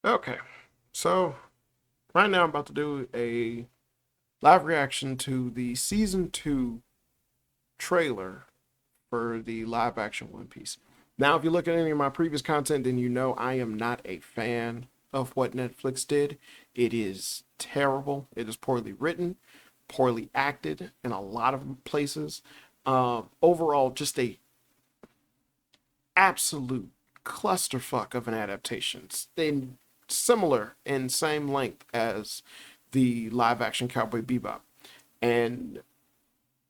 Okay, so right now I'm about to do a live reaction to the season two trailer for the live action One Piece. Now, if you look at any of my previous content, then you know I am not a fan of what Netflix did. It is terrible. It is poorly written, poorly acted in a lot of places. Overall, just a absolute clusterfuck of an adaptation. Then similar in same length as the live action Cowboy Bebop. And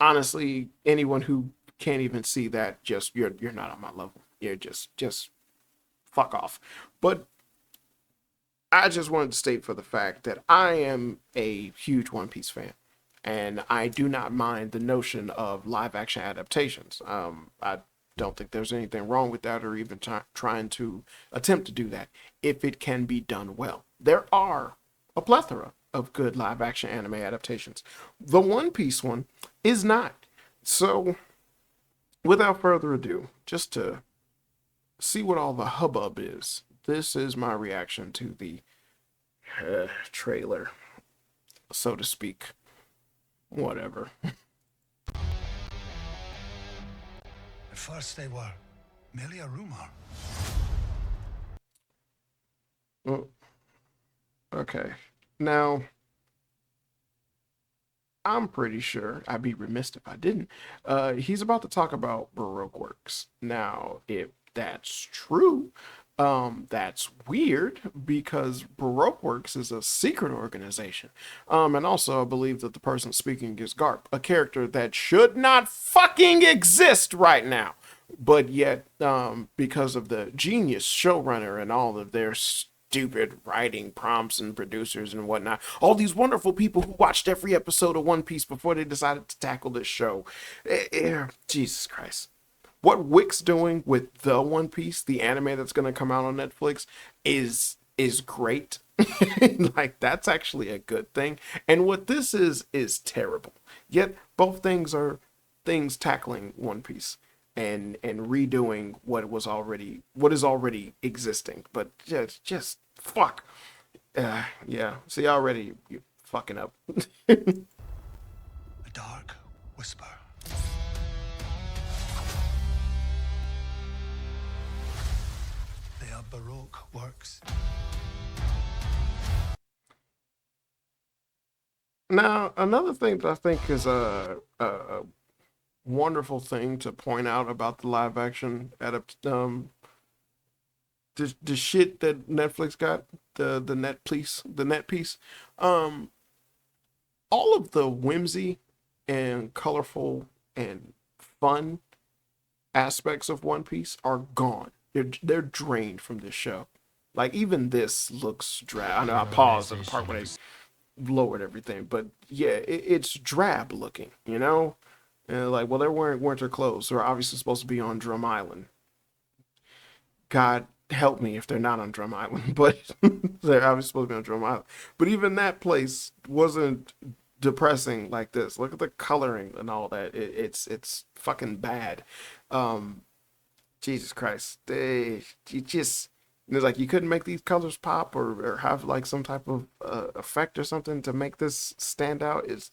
honestly, anyone who can't even see that, just you're not on my level. You're just fuck off. But I just wanted to state for the fact that I am a huge One Piece fan, and I do not mind the notion of live action adaptations. I don't think there's anything wrong with that, or even trying to attempt to do that if it can be done well. There are a plethora of good live action anime adaptations. The One Piece one is not. So, without further ado, just to see what all the hubbub is, this is my reaction to the trailer, so to speak. Whatever. At first they were merely a rumor. Well, okay. Now, I'm pretty sure I'd be remiss if I didn't. He's about to talk about Baroque works. Now, if that's true, that's weird because Baroque Works is a secret organization. And also, I believe that the person speaking is Garp, a character that should not fucking exist right now. But yet, because of the genius showrunner and all of their stupid writing prompts and producers and whatnot, all these wonderful people who watched every episode of One Piece before they decided to tackle this show. Jesus Christ. What Wick's doing with the One Piece, the anime that's going to come out on Netflix, is great. Like, that's actually a good thing. And what this is terrible. Yet both things are things tackling One Piece and redoing what is already existing. But just fuck. Yeah. See, already you fucking up. A dark whisper. They are Baroque works. Now, another thing that I think is a wonderful thing to point out about the live action the shit that Netflix got, the net piece, um all of the whimsy and colorful and fun aspects of One Piece are gone. They're drained from this show. Like, even this looks drab. I know I paused at the part where they lowered everything, but yeah, it's drab looking, you know? And like, well, they're wearing winter clothes. They're obviously supposed to be on Drum Island. God help me if they're not on Drum Island, but they're obviously supposed to be on Drum Island. But even that place wasn't depressing like this. Look at the coloring and all that. It's fucking bad. Um, Jesus Christ, you just it's like you couldn't make these colors pop or have like some type of effect or something to make this stand out. Is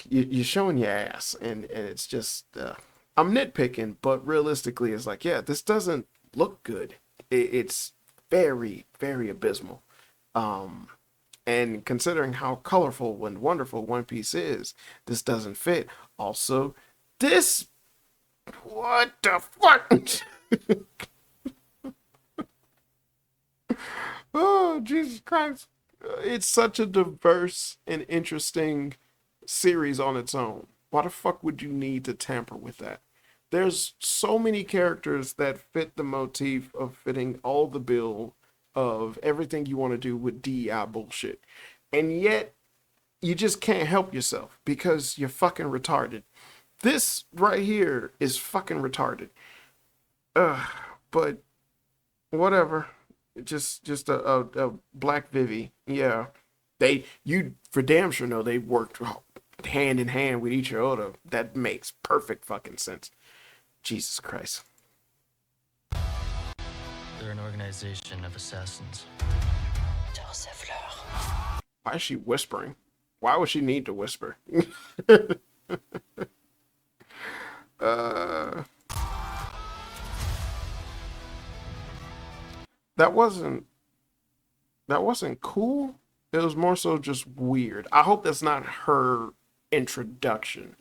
you're showing your ass, and it's just I'm nitpicking, but realistically, it's like, yeah, this doesn't look good. It's very abysmal. Um, and considering how colorful and wonderful One Piece is, this doesn't fit. Also, this what the fuck? Oh, Jesus Christ. It's such a diverse and interesting series on its own. Why the fuck would you need to tamper with that? There's so many characters that fit the motif of fitting all the bill of everything you want to do with DEI bullshit. And yet, you just can't help yourself because you're fucking retarded. This right here is fucking retarded. Ugh, but whatever. Just a Black Vivi. Yeah, they you for damn sure know they worked hand in hand with each other. That makes perfect fucking sense. Jesus Christ. They're an organization of assassins. Why is she whispering? Why would she need to whisper? uh, that wasn't cool. It was more so just weird. I hope that's not her introduction.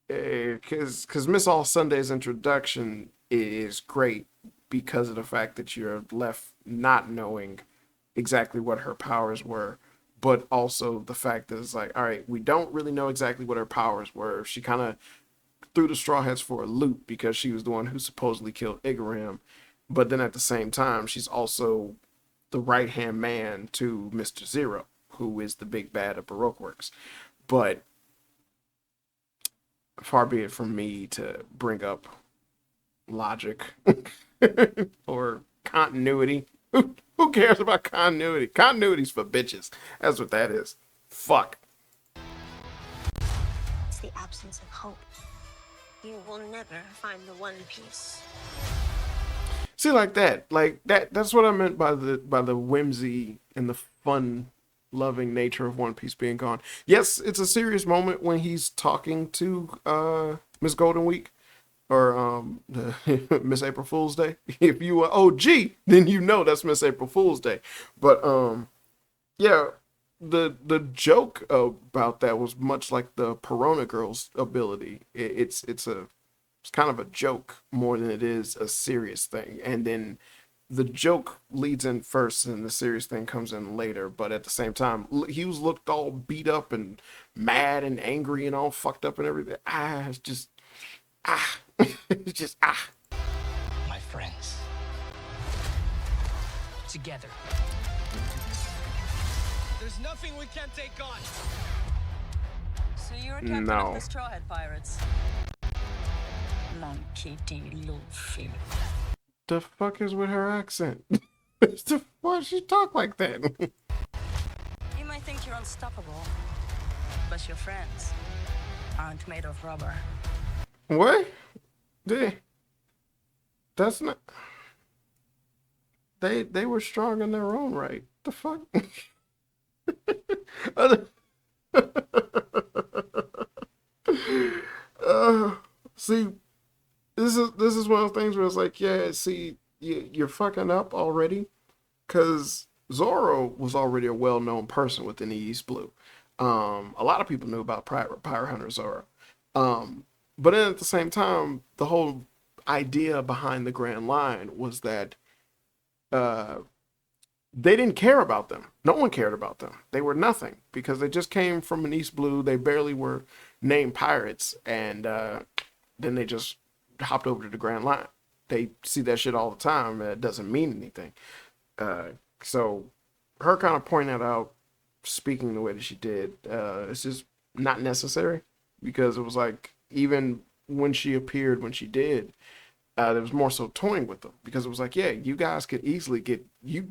Because Miss All Sunday's introduction is great because of the fact that you're left not knowing exactly what her powers were, but also the fact that it's like, all right, we don't really know exactly what her powers were. She kind of threw the Straw Hats for a loop because she was the one who supposedly killed Igaram, but then at the same time, she's also the right-hand man to Mr. Zero, who is the big bad of Baroque Works. But far be it from me to bring up logic or continuity. Who cares about continuity? Continuity's for bitches. That's what that is. Fuck. It's the absence of hope. You will never find the One Piece. See, like that's what I meant by the whimsy and the fun loving nature of One Piece being gone. Yes, it's a serious moment when he's talking to Miss Golden Week or Miss April Fool's Day. If you were OG, then you know that's Miss April Fool's Day. But yeah, the joke about that was much like the Perona girl's ability. It's kind of a joke more than it is a serious thing. And then the joke leads in first and the serious thing comes in later. But at the same time, he was looked all beat up and mad and angry and all fucked up and everything. It's just, it's just, My friends. Together. There's nothing we can't take on. So you're a captain No. of the Straw Hat Pirates. Monkey D. Luffy. the fuck is with her accent? Why does she talk like that? You might think you're unstoppable, but your friends aren't made of rubber. What? That's not. They were strong in their own right. The fuck? See, this is one of the things where it's like, yeah, see, you're fucking up already, because Zoro was already a well-known person within the East Blue. A lot of people knew about Pirate Hunter Zoro. But then at the same time, the whole idea behind the Grand Line was that they didn't care about them. No one cared about them. They were nothing because they just came from an East Blue. They barely were named pirates, and then they just hopped over to the Grand Line. They see that shit all the time, and it doesn't mean anything. So her kind of pointing that out, speaking the way that she did, it's just not necessary, because it was like, even when she appeared, when she did, there was more so toying with them, because it was like, yeah, you guys could easily get you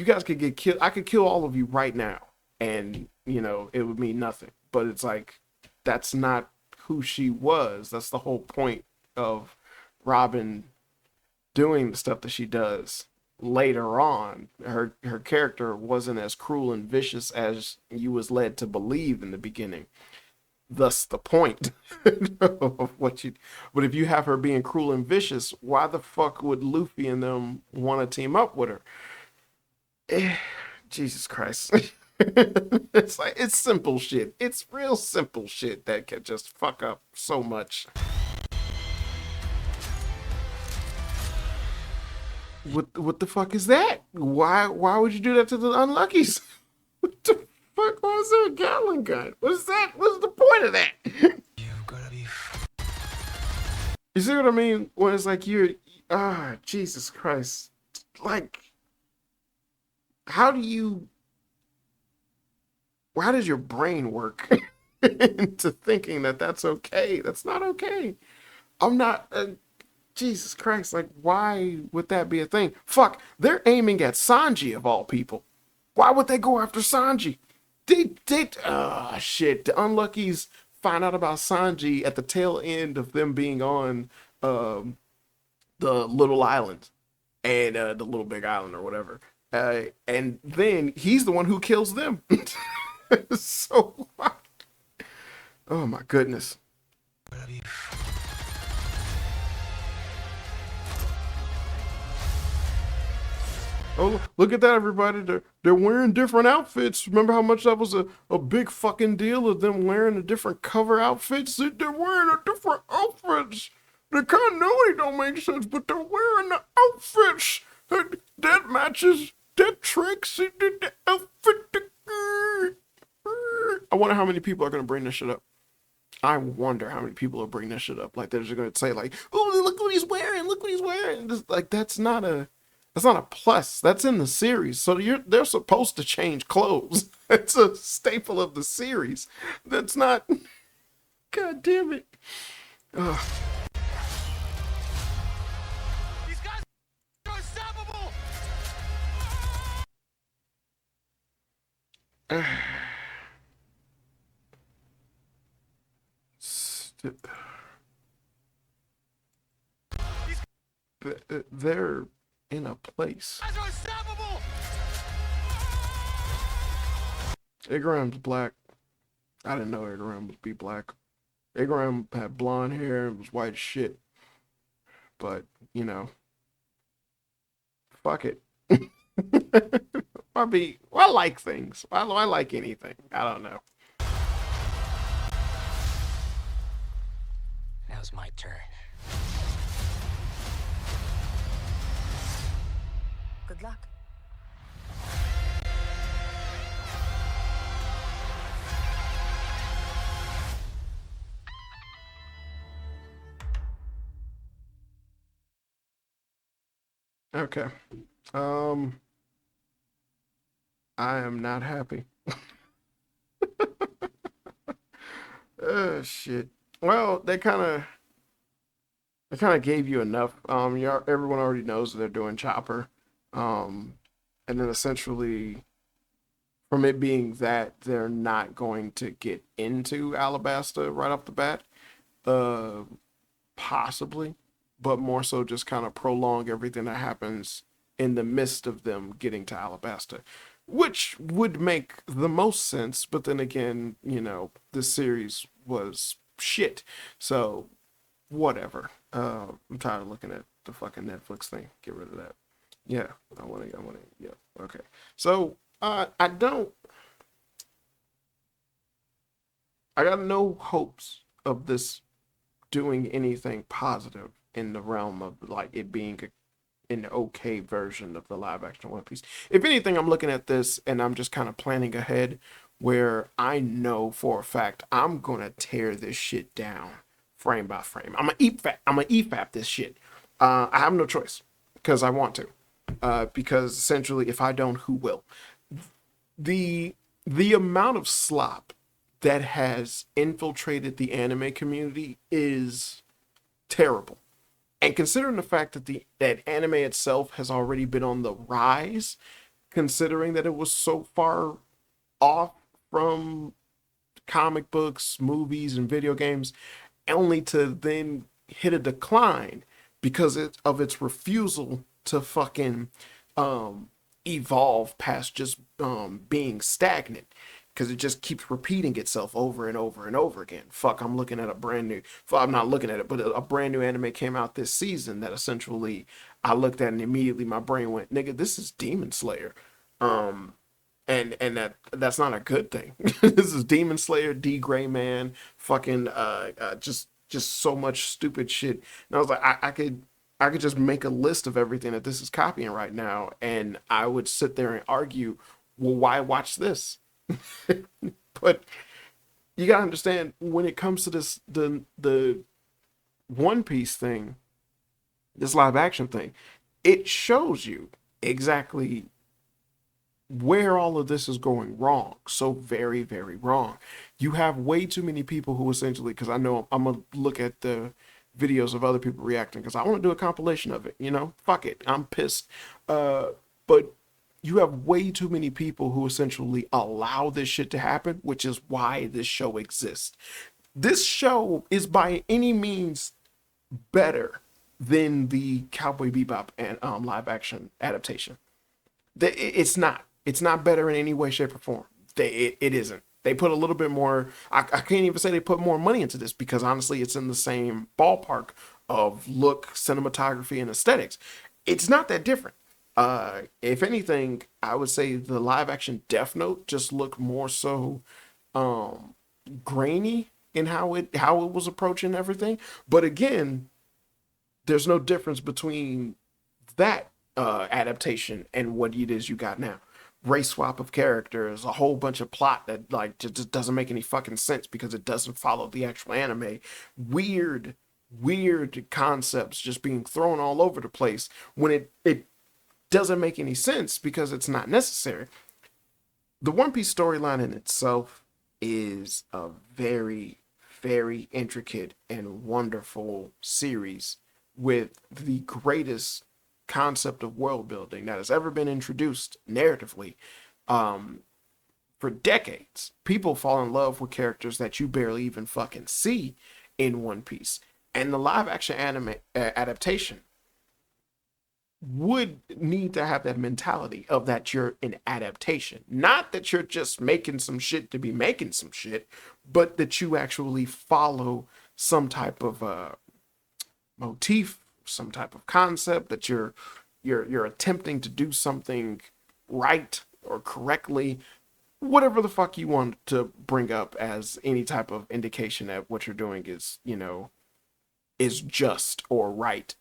guys could get killed. I could kill all of you right now, and it would mean nothing. But it's like, that's not who she was. That's the whole point of Robin doing the stuff that she does later on. Her character wasn't as cruel and vicious as you was led to believe in the beginning. Thus the point of what you. But if you have her being cruel and vicious, why the fuck would Luffy and them want to team up with her? Jesus Christ. It's like, it's simple shit. It's real simple shit that can just fuck up so much. What the fuck is that? Why would you do that to the Unluckies? What the fuck? Why is there a Gatling gun? What is that? What's the point of that? You gotta be. You see what I mean? When it's like, Jesus Christ. Like, how does your brain work into thinking that that's okay? That's not okay. I'm not, Jesus Christ, like, why would that be a thing? Fuck, they're aiming at Sanji of all people. Why would they go after Sanji? Shit, the Unluckies find out about Sanji at the tail end of them being on the Little Island. and the Little Big Island or whatever. And then he's the one who kills them. So, oh my goodness. Where have you? Oh, look at that, everybody. They're wearing different outfits. Remember how much that was a big fucking deal of them wearing a different cover outfits? They're wearing a different outfits. The continuity don't make sense, but they're wearing the outfits. That matches that Trixie did the outfit. I wonder how many people are going to bring this shit up. I wonder how many people will bring this shit up. Like, they're just going to say, like, oh, look what he's wearing. Look what he's wearing. Just, like, that's not a plus. That's in the series. So they're supposed to change clothes. It's a staple of the series. That's not. God damn it. Ugh. These guys are unstoppable. They're in a place. Guys are unstoppable. Agraham's black. I didn't know Agraham would be black. Agraham had blonde hair and was white as shit. But, you know, fuck it. I like things. I like anything. I don't know. Now's my turn. Good luck. Okay. I am not happy. Oh shit. Well, they kind of gave you enough. Everyone already knows that they're doing Chopper. And then essentially, from it being that they're not going to get into Alabasta right off the bat, possibly, but more so just kind of prolong everything that happens in the midst of them getting to Alabasta, which would make the most sense. But then again, you know, this series was shit, so whatever. I'm tired of looking at the fucking Netflix thing. Get rid of that. Yeah, I want to, yeah, okay. So, I got no hopes of this doing anything positive in the realm of, like, it being an okay version of the live action One Piece. If anything, I'm looking at this and I'm just kind of planning ahead where I know for a fact I'm going to tear this shit down frame by frame. I'm going to EFAP this shit. I have no choice because I want to. Because essentially, if I don't, who will? The amount of slop that has infiltrated the anime community is terrible. And considering the fact that anime itself has already been on the rise, considering that it was so far off from comic books, movies, and video games, only to then hit a decline because of its refusal to fucking evolve past just being stagnant, because it just keeps repeating itself over and over and over again. I'm looking at I'm not looking at it, but a brand new anime came out this season that essentially I looked at and immediately my brain went, nigga, this is Demon Slayer. And that's not a good thing. This is Demon Slayer, D Gray Man, fucking just so much stupid shit. And I was like, I could just make a list of everything that this is copying right now, and I would sit there and argue, well, why watch this? But you gotta understand, when it comes to this, the One Piece thing, this live action thing, it shows you exactly where all of this is going wrong. So very, very wrong. You have way too many people who essentially, because I know I'm gonna look at the videos of other people reacting because I want to do a compilation of it, you know, fuck it, I'm pissed. But you have way too many people who essentially allow this shit to happen, which is why this show exists. This show is by any means better than the Cowboy Bebop and live action adaptation. It's not. It's not better in any way, shape, or form. It isn't. They put a little bit more. I can't even say they put more money into this because honestly, it's in the same ballpark of look, cinematography, and aesthetics. It's not that different. If anything, I would say the live action Death Note just looked more so grainy in how it was approaching everything. But again, there's no difference between that adaptation and what it is you got now. Race swap of characters, a whole bunch of plot that like just doesn't make any fucking sense because it doesn't follow the actual anime. Weird concepts just being thrown all over the place when it doesn't make any sense because it's not necessary. The One Piece storyline in itself is a very, very intricate and wonderful series with the greatest concept of world building that has ever been introduced narratively for decades. People fall in love with characters that you barely even fucking see in One Piece, and the live action anime adaptation would need to have that mentality of that you're an adaptation, not that you're just making some shit to be making some shit, but that you actually follow some type of motif, some type of concept, that you're attempting to do something right or correctly, whatever the fuck you want to bring up as any type of indication that what you're doing is, is just or right.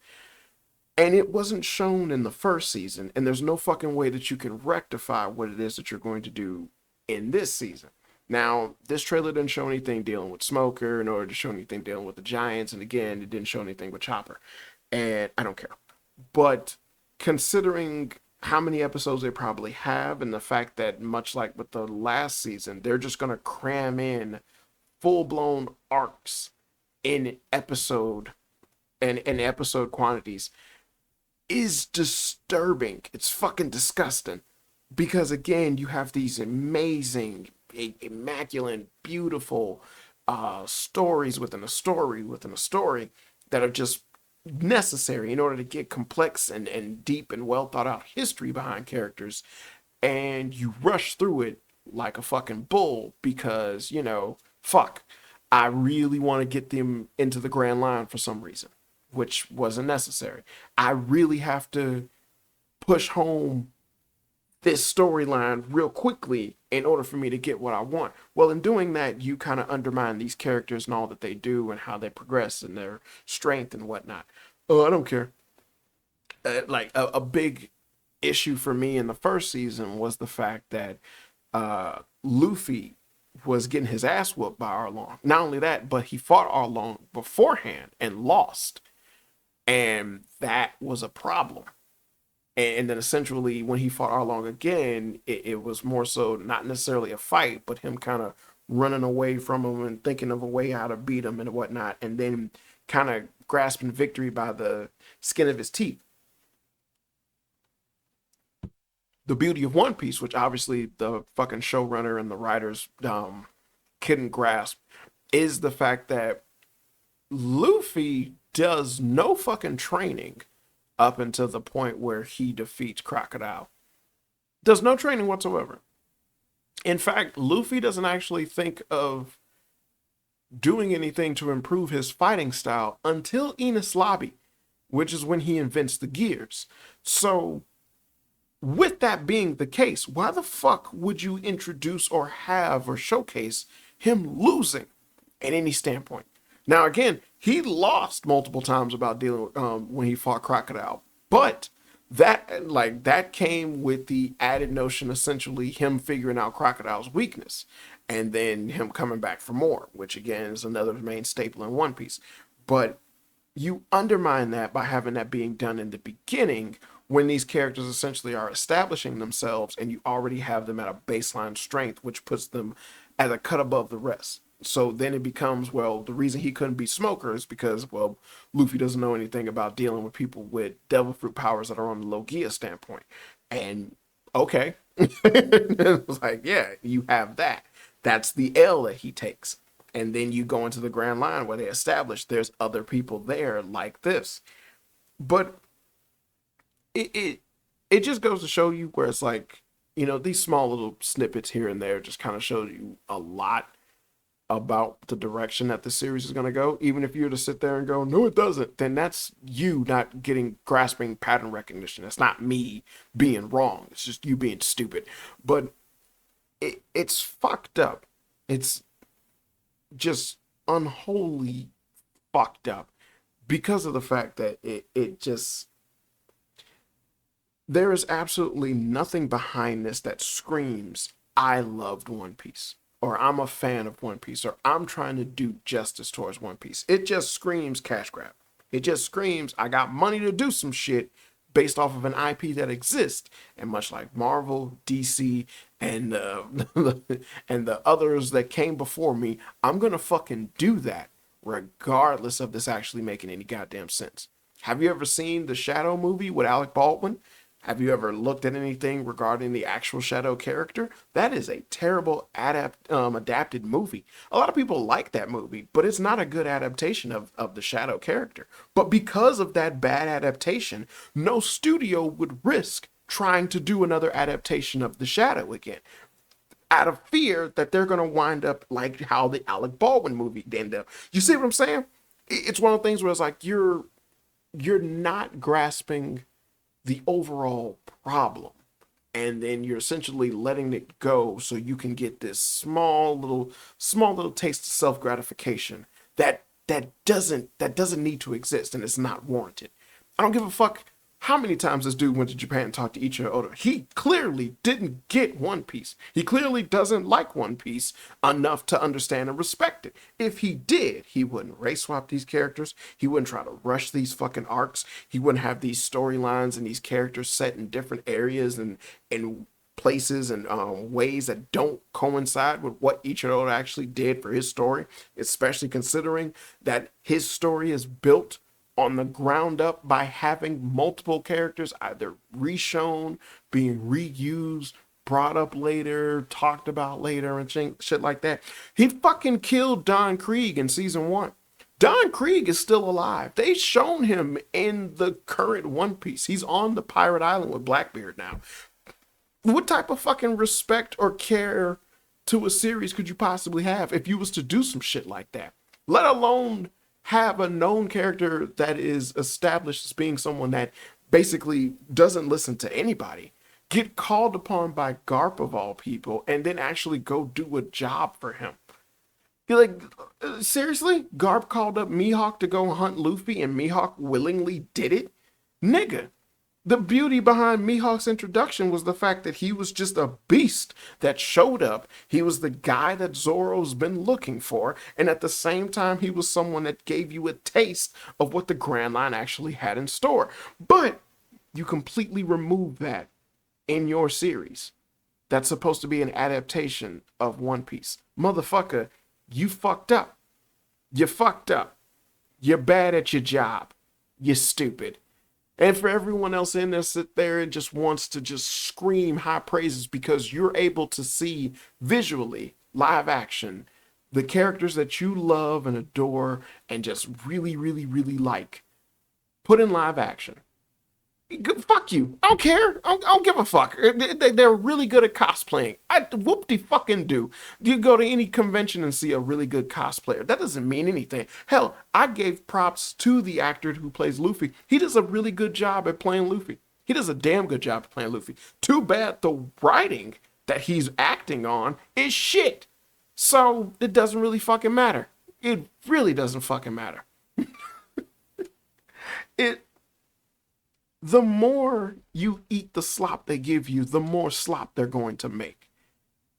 And it wasn't shown in the first season, and there's no fucking way that you can rectify what it is that you're going to do in this season. Now, this trailer didn't show anything dealing with Smoker, nor did it show anything dealing with the Giants, and again, it didn't show anything with Chopper. And I don't care. But considering how many episodes they probably have, and the fact that much like with the last season, they're just going to cram in full-blown arcs in episode quantities, is disturbing. It's fucking disgusting. Because again, you have these amazing, immaculate, beautiful stories within a story within a story that are just necessary in order to get complex and deep and well thought out history behind characters, and you rush through it like a fucking bull because, fuck, I really want to get them into the Grand Line for some reason, which wasn't necessary. I really have to push home this storyline real quickly in order for me to get what I want. Well, in doing that, you kind of undermine these characters and all that they do and how they progress and their strength and whatnot. Oh, I don't care. Like a big issue for me in the first season was the fact that Luffy was getting his ass whooped by Arlong. Not only that, but he fought Arlong beforehand and lost. And that was a problem. And then essentially when he fought Arlong again, it was more so not necessarily a fight, but him kind of running away from him and thinking of a way how to beat him and whatnot, and then kind of grasping victory by the skin of his teeth. The beauty of One Piece, which obviously the fucking showrunner and the writers couldn't grasp, is the fact that Luffy does no fucking training up until the point where he defeats Crocodile. Does no training whatsoever. In fact, Luffy doesn't actually think of doing anything to improve his fighting style until Enies Lobby, which is when he invents the gears. So, with that being the case, why the fuck would you introduce or have or showcase him losing at any standpoint? Now, again, he lost multiple times about dealing with, when he fought Crocodile, but that came with the added notion, essentially him figuring out Crocodile's weakness, and then him coming back for more, which again is another main staple in One Piece. But you undermine that by having that being done in the beginning, when these characters essentially are establishing themselves, and you already have them at a baseline strength, which puts them at a cut above the rest. So then it becomes, well, the reason he couldn't be Smoker is because, well, Luffy doesn't know anything about dealing with people with devil fruit powers that are on the Logia standpoint. And okay. It was like, yeah, you have that. That's the L that he takes. And then you go into the Grand Line where they establish there's other people there like this. But it just goes to show you where it's like, you know, these small little snippets here and there just kind of show you a lot about the direction that the series is going to go. Even if you were to sit there and go, no, it doesn't, then that's you not grasping pattern recognition. That's not me being wrong. It's just you being stupid. But it's fucked up. It's just unholy fucked up because of the fact that it just, there is absolutely nothing behind this that screams, I loved One Piece, or I'm a fan of One Piece, or I'm trying to do justice towards One Piece. It just screams cash grab. It just screams, I got money to do some shit based off of an IP that exists. And much like Marvel, DC, and and the others that came before me, I'm going to fucking do that regardless of this actually making any goddamn sense. Have you ever seen the Shadow movie with Alec Baldwin? Have you ever looked at anything regarding the actual Shadow character? That is a terrible adapted movie. A lot of people like that movie, but it's not a good adaptation of the Shadow character. But because of that bad adaptation, no studio would risk trying to do another adaptation of the Shadow again, out of fear that they're going to wind up like how the Alec Baldwin movie ended up. You see what I'm saying? It's one of the things where it's like you're not grasping the overall problem, and then you're essentially letting it go so you can get this small little taste of self-gratification that doesn't need to exist, and it's not warranted. I don't give a fuck how many times this dude went to Japan and talked to Ichiro Oda. He clearly didn't get One Piece. He clearly doesn't like One Piece enough to understand and respect it. If he did, he wouldn't race swap these characters. He wouldn't try to rush these fucking arcs. He wouldn't have these storylines and these characters set in different areas and places and ways that don't coincide with what Ichiro Oda actually did for his story, especially considering that his story is built on the ground up by having multiple characters either reshown, being reused, brought up later, talked about later, and shit like that. He fucking killed Don Krieg in season 1. Don Krieg is still alive. They've shown him in the current One Piece. He's on the pirate island with Blackbeard now. What type of fucking respect or care to a series could you possibly have if you was to do some shit like that? Let alone have a known character that is established as being someone that basically doesn't listen to anybody, get called upon by Garp of all people, and then actually go do a job for him. You're like, seriously? Garp called up Mihawk to go hunt Luffy and Mihawk willingly did it? Nigga. The beauty behind Mihawk's introduction was the fact that he was just a beast that showed up. He was the guy that Zoro's been looking for. And at the same time, he was someone that gave you a taste of what the Grand Line actually had in store. But you completely remove that in your series. That's supposed to be an adaptation of One Piece. Motherfucker, you fucked up. You fucked up. You're bad at your job. You're stupid. And for everyone else in there sit there and just wants to just scream high praises because you're able to see visually, live action, the characters that you love and adore and just really, really, really like, put in live action. Fuck you. I don't care. I don't give a fuck. They're really good at cosplaying. Whoop-de-fucking-do. You go to any convention and see a really good cosplayer. That doesn't mean anything. Hell, I gave props to the actor who plays Luffy. He does a really good job at playing Luffy. He does a damn good job at playing Luffy. Too bad the writing that he's acting on is shit. So it doesn't really fucking matter. It really doesn't fucking matter. The more you eat the slop they give you, the more slop they're going to make.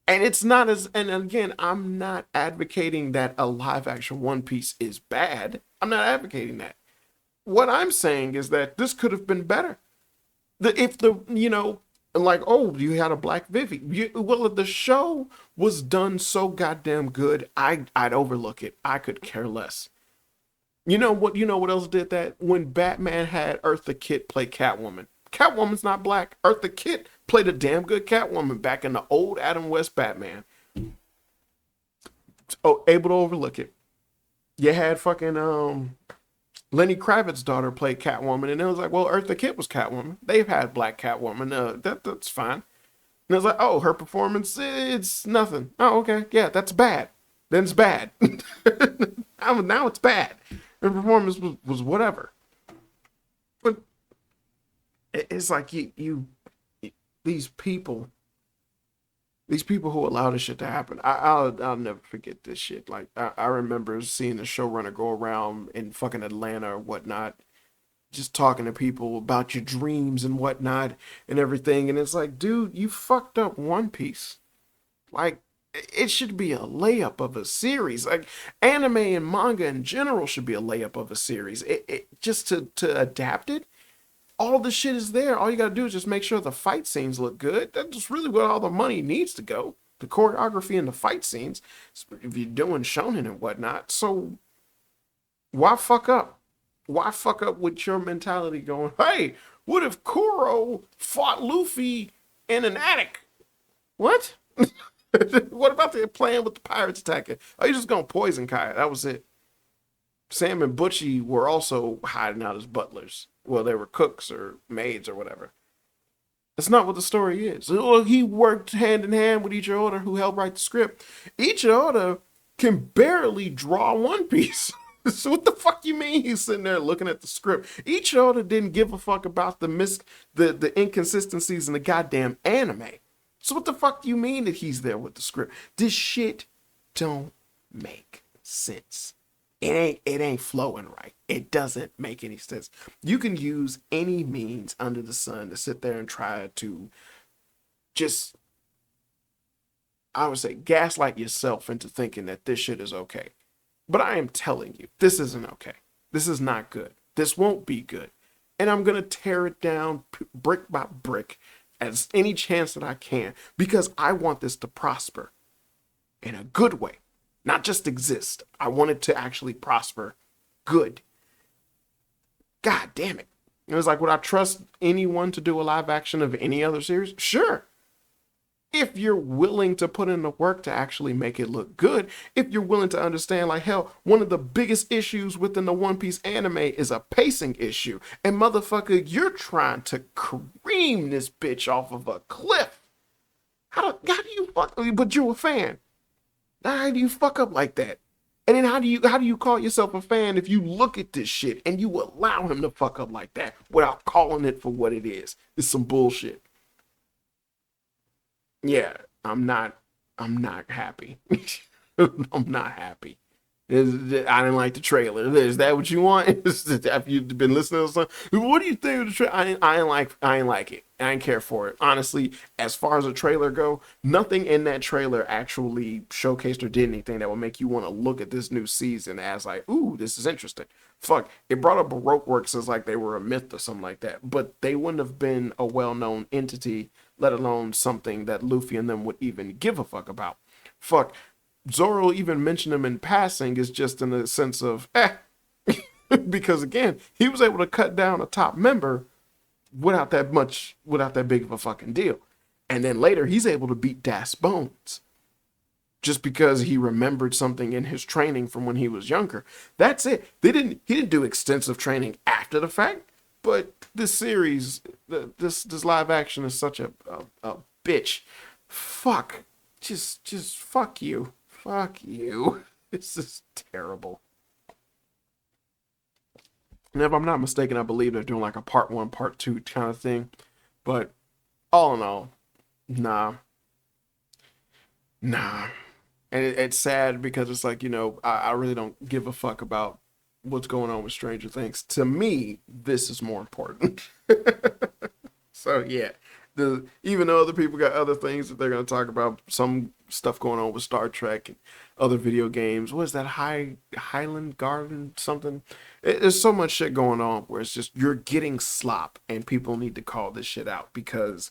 And it's not as, and again, I'm not advocating that a live action One Piece is bad. I'm not advocating that. What I'm saying is that this could have been better. If you had a Black Vivi. Well, if the show was done so goddamn good, I'd overlook it. I could care less. You know what else did that? When Batman had Eartha Kitt play Catwoman. Catwoman's not black. Eartha Kitt played a damn good Catwoman back in the old Adam West Batman. Oh, able to overlook it. You had fucking Lenny Kravitz's daughter played Catwoman, and it was like, well, Eartha Kitt was Catwoman. They've had black Catwoman. That's fine. And I was like, oh, her performance, it's nothing. Oh, okay, yeah, that's bad. Then it's bad. Now it's bad. Her performance was whatever. But it's like these people who allow this shit to happen. I'll never forget this shit. Like I remember seeing the showrunner go around in fucking Atlanta or whatnot, just talking to people about your dreams and whatnot and everything. And it's like, dude, you fucked up One Piece. Like, it should be a layup of a series. Like, anime and manga in general should be a layup of a series. It just to adapt it, all the shit is there. All you gotta do is just make sure the fight scenes look good. That's really where all the money needs to go. The choreography and the fight scenes, if you're doing shonen and whatnot. So why fuck up? Why fuck up with your mentality going, hey, what if Kuro fought Luffy in an attic? What? What about the plan with the pirates attacking? Oh, you just gonna poison Kaya. That was it. Sam and Butchie were also hiding out as butlers. Well, they were cooks or maids or whatever. That's not what the story is. Well, he worked hand in hand with Ichi Oda, who helped write the script. Ichi Oda can barely draw One Piece. So what the fuck you mean he's sitting there looking at the script? Ichi Oda didn't give a fuck about the inconsistencies in the goddamn anime. So what the fuck you mean that he's there with the script? This shit don't make sense. It ain't flowing right. It doesn't make any sense. You can use any means under the sun to sit there and try to just, I would say, gaslight yourself into thinking that this shit is okay. But I am telling you, this isn't okay. This is not good. This won't be good. And I'm going to tear it down brick by brick as any chance that I can, because I want this to prosper in a good way, not just exist. I want it to actually prosper good. God damn it. It was like, would I trust anyone to do a live action of any other series? Sure. If you're willing to put in the work to actually make it look good, if you're willing to understand, like, hell, one of the biggest issues within the One Piece anime is a pacing issue. And motherfucker, you're trying to cream this bitch off of a cliff. How do you fuck, but you're a fan. How do you fuck up like that? And then how do you call yourself a fan if you look at this shit and you allow him to fuck up like that without calling it for what it is? It's some bullshit. Yeah, I'm not happy. I'm not happy. I didn't like the trailer. Is that what you want? After you've been listening to something, what do you think of the trailer? I ain't like it. I ain't care for it. Honestly, as far as the trailer go, nothing in that trailer actually showcased or did anything that would make you want to look at this new season as like, ooh, this is interesting. Fuck, it brought up Baroque Works as like they were a myth or something like that, but they wouldn't have been a well-known entity, let alone something that Luffy and them would even give a fuck about. Fuck, Zoro even mentioned him in passing is just in the sense of, because again, he was able to cut down a top member without that big of a fucking deal. And then later he's able to beat Das Bones just because he remembered something in his training from when he was younger. That's it. He didn't do extensive training after the fact, but this series, this live action is such a bitch. Fuck. Just fuck you. Fuck you. This is terrible. And if I'm not mistaken, I believe they're doing like a part 1, part 2 kind of thing. But all in all, nah. And it's sad because it's like, I really don't give a fuck about what's going on with Stranger Things. To me, this is more important. So yeah. Even though other people got other things that they're going to talk about, some stuff going on with Star Trek and other video games. What is that? Highland Garden something? There's so much shit going on where it's just you're getting slop and people need to call this shit out because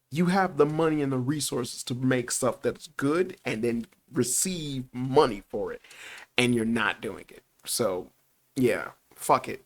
you have the money and the resources to make stuff that's good and then receive money for it. And you're not doing it. So yeah, fuck it.